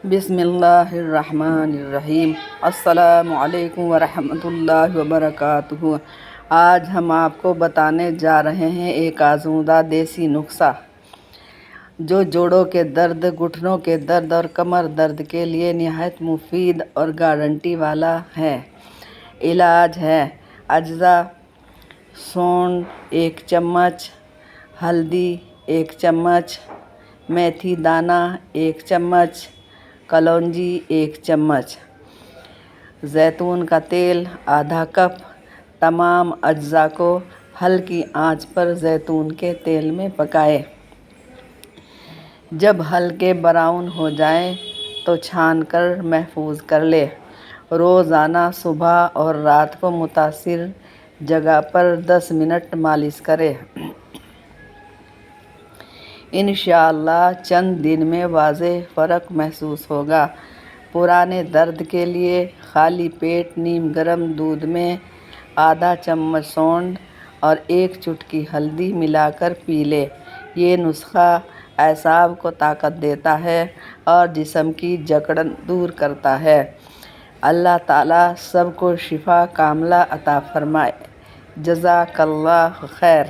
بسم اللہ الرحمن الرحیم۔ السلام علیکم ورحمۃ اللہ وبرکاتہ۔ آج ہم آپ کو بتانے جا رہے ہیں ایک آزمودہ دیسی نسخہ جو جوڑوں کے درد، گھٹنوں کے درد اور کمر درد کے لیے نہایت مفید اور گارنٹی والا ہے۔ علاج ہے: اجزا: سونڈ 1 چمچ، ہلدی 1 چمچ، میتھی دانہ 1 چمچ، کلونجی 1 چمچ، زیتون کا تیل آدھا کپ۔ تمام اجزاء کو ہلکی آنچ پر زیتون کے تیل میں پکائیں۔ جب ہلکے براؤن ہو جائیں تو چھان کر محفوظ کر لیں۔ روزانہ صبح اور رات کو متاثرہ جگہ پر 10 منٹ مالش کریں۔ انشاءاللہ چند دن میں واضح فرق محسوس ہوگا۔ پرانے درد کے لیے خالی پیٹ نیم گرم دودھ میں آدھا چمچ سونڈ اور 1 چٹکی ہلدی ملا کر پی لیں۔ یہ نسخہ اعصاب کو طاقت دیتا ہے اور جسم کی جکڑن دور کرتا ہے۔ اللہ تعالیٰ سب کو شفا کاملہ عطا فرمائے۔ جزاک اللہ خیر۔